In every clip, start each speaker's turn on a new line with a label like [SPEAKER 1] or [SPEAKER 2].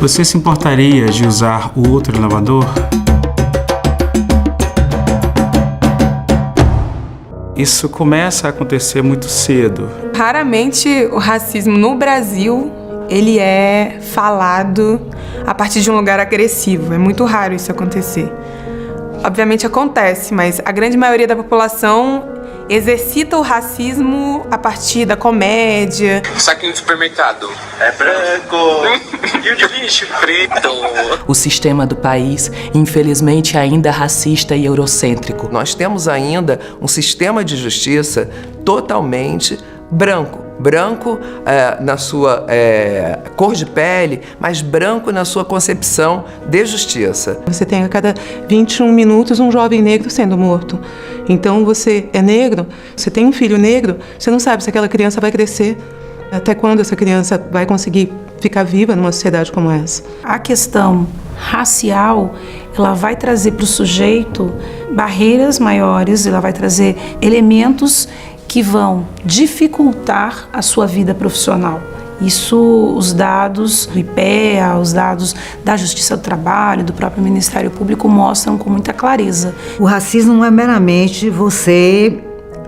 [SPEAKER 1] Você se importaria de usar o outro elevador? Isso começa a acontecer muito cedo.
[SPEAKER 2] Raramente o racismo no Brasil, ele é falado a partir de um lugar agressivo. É muito raro isso acontecer. Obviamente acontece, mas a grande maioria da população exercita o racismo a partir da comédia.
[SPEAKER 3] Saquinho de supermercado. É branco. E o de lixo? Preto.
[SPEAKER 4] O sistema do país, infelizmente, ainda é racista e eurocêntrico.
[SPEAKER 5] Nós temos ainda um sistema de justiça totalmente branco. Branco na sua cor de pele, mas branco na sua concepção de justiça.
[SPEAKER 6] Você tem a cada 21 minutos um jovem negro sendo morto. Então você é negro, você tem um filho negro, você não sabe se aquela criança vai crescer, até quando essa criança vai conseguir ficar viva numa sociedade como essa.
[SPEAKER 7] A questão racial, ela vai trazer para o sujeito barreiras maiores, ela vai trazer elementos que vão dificultar a sua vida profissional. Isso, os dados do IPEA, os dados da Justiça do Trabalho, do próprio Ministério Público mostram com muita clareza.
[SPEAKER 8] O racismo não é meramente você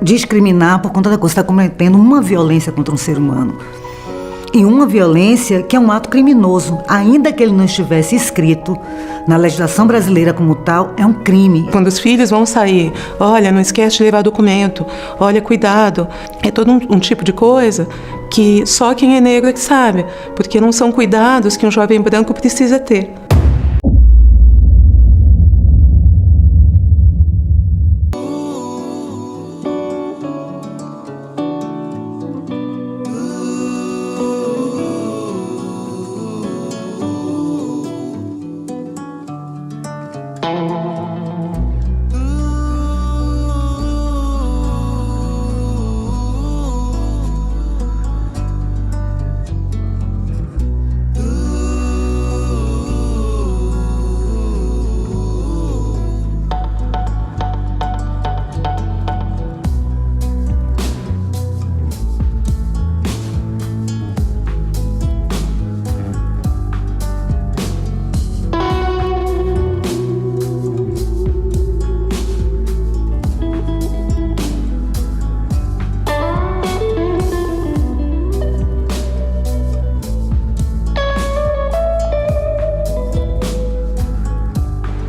[SPEAKER 8] discriminar por conta da coisa, você está cometendo uma violência contra um ser humano. E uma violência que é um ato criminoso, ainda que ele não estivesse escrito na legislação brasileira como tal, é um crime.
[SPEAKER 6] Quando os filhos vão sair, olha, não esquece de levar documento, olha, cuidado. É todo um tipo de coisa que só quem é negro é que sabe, porque não são cuidados que um jovem branco precisa ter.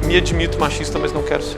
[SPEAKER 9] Me admito machista, mas não quero ser.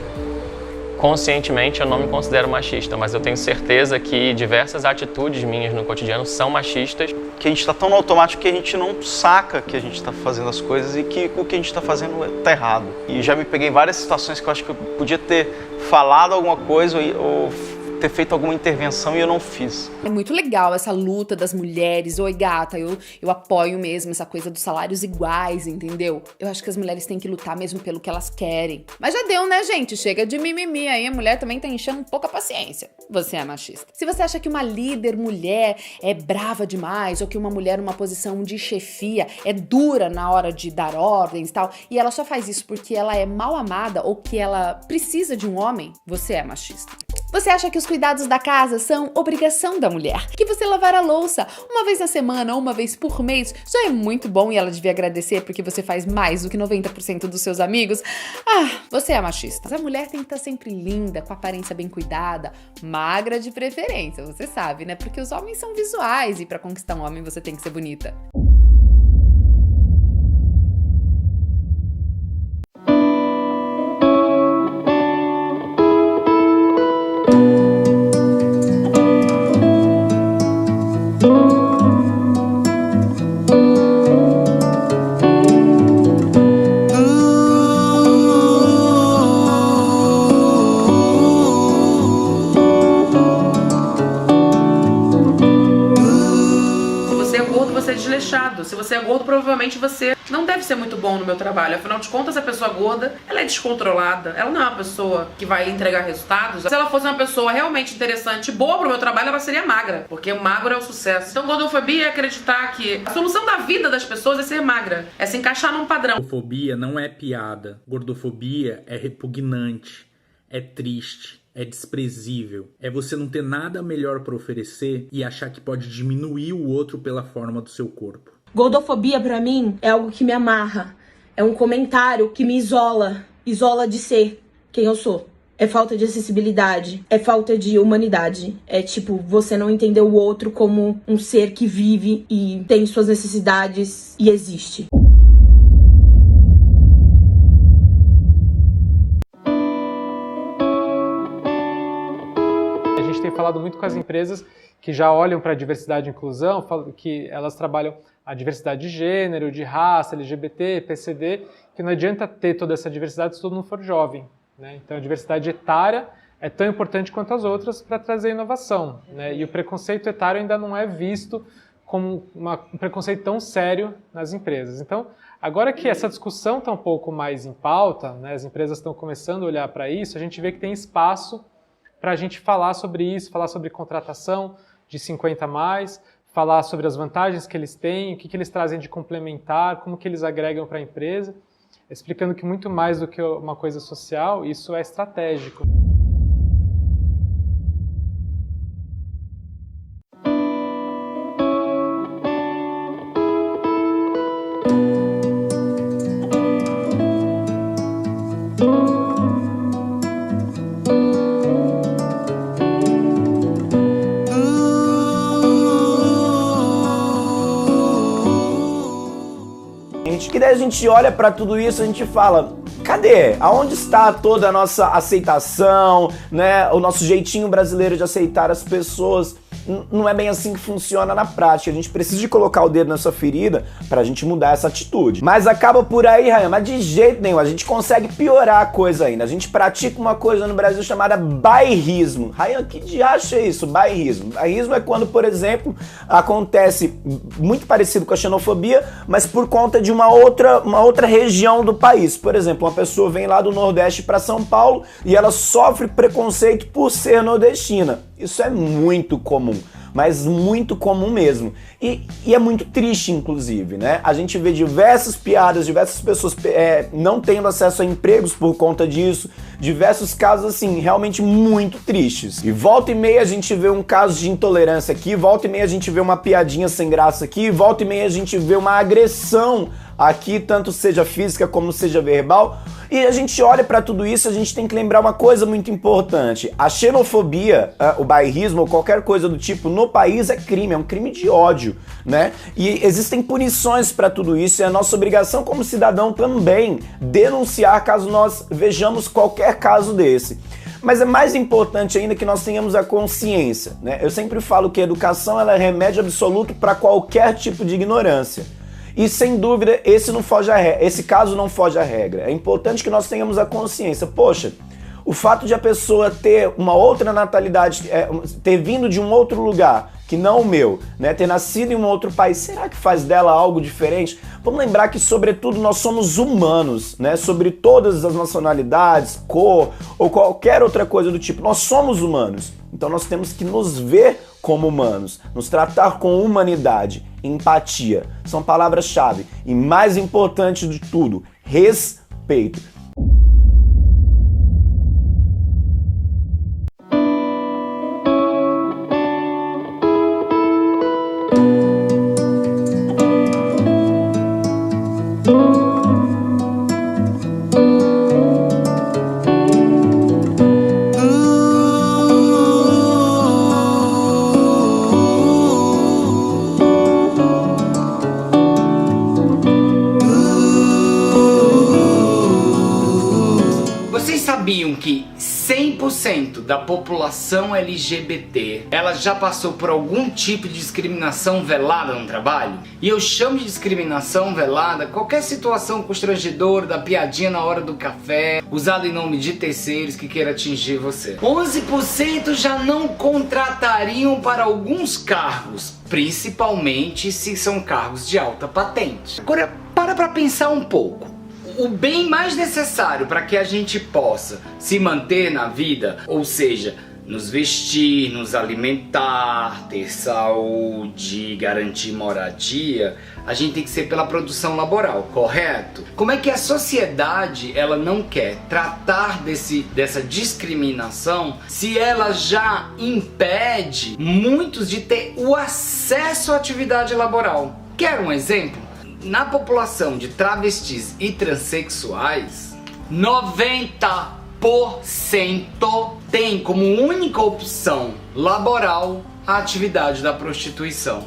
[SPEAKER 10] Conscientemente eu não me considero machista, mas eu tenho certeza que diversas atitudes minhas no cotidiano são machistas.
[SPEAKER 9] Que a gente está tão no automático que a gente não saca que a gente está fazendo as coisas e que o que a gente está fazendo está errado. E já me peguei em várias situações que eu acho que eu podia ter falado alguma coisa ou ter feito alguma intervenção e eu não fiz.
[SPEAKER 11] É muito legal essa luta das mulheres. Oi, gata, eu apoio mesmo essa coisa dos salários iguais, entendeu? Eu acho que as mulheres têm que lutar mesmo pelo que elas querem. Mas já deu, né, gente? Chega de mimimi aí, a mulher também tá enchendo um pouco a paciência. Você é machista. Se você acha que uma líder mulher é brava demais, ou que uma mulher numa posição de chefia é dura na hora de dar ordens e tal, e ela só faz isso porque ela é mal amada ou que ela precisa de um homem, você é machista. Você acha que os cuidados da casa são obrigação da mulher? Que você lavar a louça uma vez na semana ou uma vez por mês já é muito bom e ela devia agradecer porque você faz mais do que 90% dos seus amigos? Ah, você é machista. A mulher tem que estar sempre linda, com a aparência bem cuidada, magra de preferência, você sabe, né? Porque os homens são visuais e pra conquistar um homem você tem que ser bonita.
[SPEAKER 12] Se você é gordo, provavelmente você não deve ser muito bom no meu trabalho. Afinal de contas, a pessoa gorda, ela é descontrolada. Ela não é uma pessoa que vai entregar resultados. Se ela fosse uma pessoa realmente interessante, boa pro meu trabalho, ela seria magra. Porque o magro é o sucesso. Então, gordofobia é acreditar que a solução da vida das pessoas é ser magra. É se encaixar num padrão.
[SPEAKER 1] Gordofobia não é piada. Gordofobia é repugnante. É triste. É desprezível. É você não ter nada melhor para oferecer e achar que pode diminuir o outro pela forma do seu corpo.
[SPEAKER 13] Gordofobia, pra mim, é algo que me amarra. É um comentário que me isola de ser quem eu sou. É falta de acessibilidade, é falta de humanidade. É tipo, você não entender o outro como um ser que vive e tem suas necessidades e existe.
[SPEAKER 14] A gente tem falado muito com as empresas que já olham para a diversidade e inclusão, que elas trabalham a diversidade de gênero, de raça, LGBT, PCD, que não adianta ter toda essa diversidade se todo mundo for jovem. Né? Então a diversidade etária é tão importante quanto as outras para trazer inovação. Né? E o preconceito etário ainda não é visto como um preconceito tão sério nas empresas. Então, agora que essa discussão está um pouco mais em pauta, né, as empresas estão começando a olhar para isso, a gente vê que tem espaço para a gente falar sobre isso, falar sobre contratação de 50+, falar sobre as vantagens que eles têm, o que eles trazem de complementar, como que eles agregam para a empresa, explicando que muito mais do que uma coisa social, isso é estratégico.
[SPEAKER 15] Que daí a gente olha pra tudo isso, a gente fala, cadê? Aonde está toda a nossa aceitação, né? O nosso jeitinho brasileiro de aceitar as pessoas? Não é bem assim que funciona na prática. A gente precisa de colocar o dedo nessa ferida pra gente mudar essa atitude. Mas acaba por aí, Rayan, mas de jeito nenhum. A gente consegue piorar a coisa ainda. A gente pratica uma coisa no Brasil chamada bairrismo. Rayan, que diacho é isso, bairrismo? Bairrismo é quando, por exemplo, acontece muito parecido com a xenofobia, mas por conta de uma outra região do país. Por exemplo, uma pessoa vem lá do Nordeste pra São Paulo e ela sofre preconceito por ser nordestina. Isso é muito comum, mas muito comum mesmo. E é muito triste, inclusive, né? A gente vê diversas piadas, diversas pessoas não tendo acesso a empregos por conta disso, diversos casos, assim, realmente muito tristes. E volta e meia a gente vê um caso de intolerância aqui, volta e meia a gente vê uma piadinha sem graça aqui, volta e meia a gente vê uma agressão aqui, tanto seja física como seja verbal. E a gente olha pra tudo isso, a gente tem que lembrar uma coisa muito importante. A xenofobia, o bairrismo ou qualquer coisa do tipo no país é crime, é um crime de ódio, né? E existem punições pra tudo isso e é nossa obrigação como cidadão também denunciar caso nós vejamos qualquer caso desse. Mas é mais importante ainda que nós tenhamos a consciência, né? Eu sempre falo que a educação ela é remédio absoluto para qualquer tipo de ignorância. E sem dúvida, esse caso não foge à regra. É importante que nós tenhamos a consciência. Poxa, o fato de a pessoa ter uma outra natalidade, ter vindo de um outro lugar que não o meu, né, ter nascido em um outro país, será que faz dela algo diferente? Vamos lembrar que, sobretudo, nós somos humanos, né, sobre todas as nacionalidades, cor ou qualquer outra coisa do tipo. Nós somos humanos, então nós temos que nos ver como humanos, nos tratar com humanidade, empatia. São palavras-chave. E mais importante de tudo, respeito.
[SPEAKER 16] Sabiam que 100% da população LGBT ela já passou por algum tipo de discriminação velada no trabalho? E eu chamo de discriminação velada qualquer situação constrangedora, da piadinha na hora do café, usada em nome de terceiros que queira atingir você. 11% já não contratariam para alguns cargos, principalmente se são cargos de alta patente. Agora, para pensar um pouco. O bem mais necessário para que a gente possa se manter na vida, ou seja, nos vestir, nos alimentar, ter saúde, garantir moradia, a gente tem que ser pela produção laboral, correto? Como é que a sociedade ela não quer tratar dessa discriminação se ela já impede muitos de ter o acesso à atividade laboral? Quer um exemplo? Na população de travestis e transexuais, 90% tem como única opção laboral a atividade da prostituição.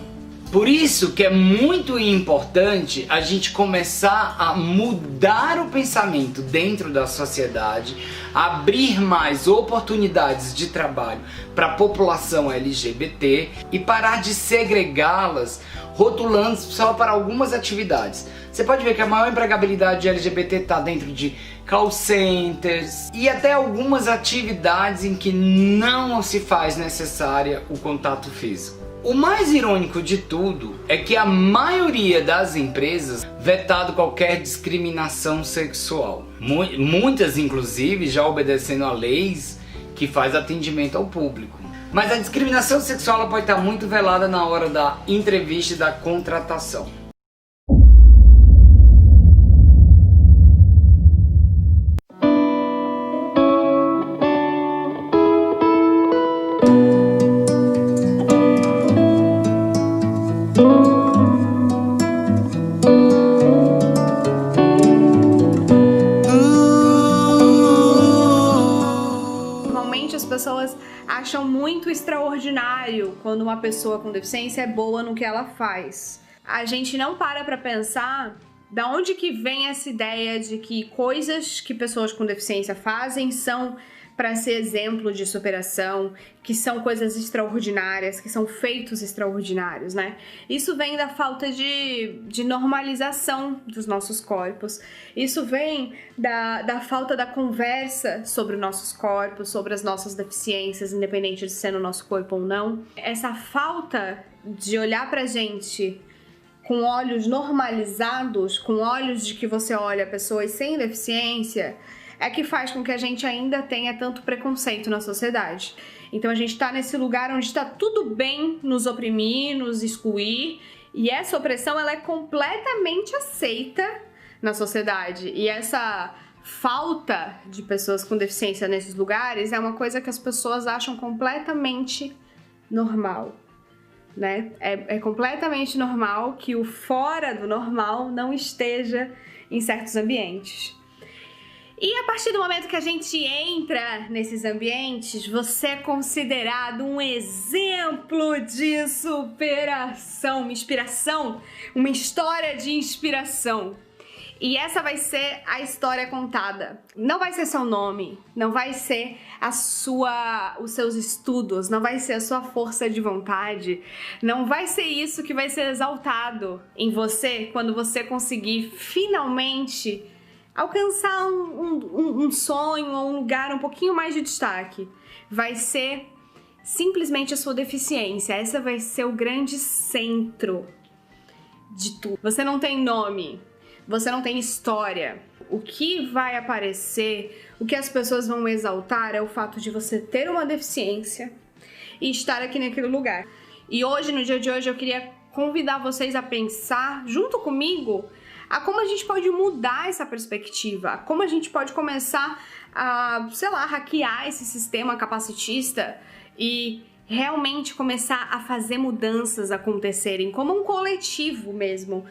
[SPEAKER 16] Por isso que é muito importante a gente começar a mudar o pensamento dentro da sociedade, abrir mais oportunidades de trabalho para a população LGBT e parar de segregá-las, rotulando só para algumas atividades. Você pode ver que a maior empregabilidade de LGBT está dentro de call centers e até algumas atividades em que não se faz necessária o contato físico. O mais irônico de tudo é que a maioria das empresas vetado qualquer discriminação sexual. Muitas, inclusive, já obedecendo a leis que faz atendimento ao público. Mas a discriminação sexual ela pode estar muito velada na hora da entrevista e da contratação.
[SPEAKER 17] Acham muito extraordinário quando uma pessoa com deficiência é boa no que ela faz. A gente não para pensar da onde que vem essa ideia de que coisas que pessoas com deficiência fazem são para ser exemplo de superação, que são coisas extraordinárias, que são feitos extraordinários, né? Isso vem da falta de normalização dos nossos corpos. Isso vem da falta da conversa sobre os nossos corpos, sobre as nossas deficiências, independente de ser no nosso corpo ou não. Essa falta de olhar pra gente com olhos normalizados, com olhos de que você olha pessoas sem deficiência, é que faz com que a gente ainda tenha tanto preconceito na sociedade. Então a gente tá nesse lugar onde está tudo bem nos oprimir, nos excluir, e essa opressão ela é completamente aceita na sociedade. E essa falta de pessoas com deficiência nesses lugares é uma coisa que as pessoas acham completamente normal, né? É completamente normal que o fora do normal não esteja em certos ambientes. E a partir do momento que a gente entra nesses ambientes, você é considerado um exemplo de superação, uma inspiração, uma história de inspiração. E essa vai ser a história contada. Não vai ser seu nome, não vai ser os seus estudos, não vai ser a sua força de vontade, não vai ser isso que vai ser exaltado em você quando você conseguir finalmente alcançar um sonho ou um lugar um pouquinho mais de destaque. Vai ser simplesmente a sua deficiência. Essa vai ser o grande centro de tudo. Você não tem nome, você não tem história. O que vai aparecer, o que as pessoas vão exaltar é o fato de você ter uma deficiência e estar aqui naquele lugar. E hoje, no dia de hoje, eu queria convidar vocês a pensar junto comigo a como a gente pode mudar essa perspectiva, como a gente pode começar a, hackear esse sistema capacitista e realmente começar a fazer mudanças acontecerem como um coletivo mesmo.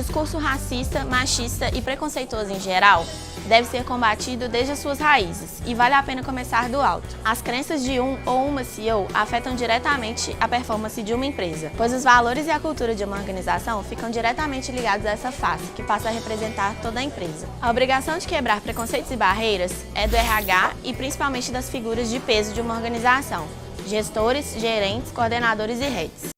[SPEAKER 18] discurso racista, machista e preconceituoso em geral deve ser combatido desde as suas raízes e vale a pena começar do alto. As crenças de um ou uma CEO afetam diretamente a performance de uma empresa, pois os valores e a cultura de uma organização ficam diretamente ligados a essa face, que passa a representar toda a empresa. A obrigação de quebrar preconceitos e barreiras é do RH e principalmente das figuras de peso de uma organização, gestores, gerentes, coordenadores e heads.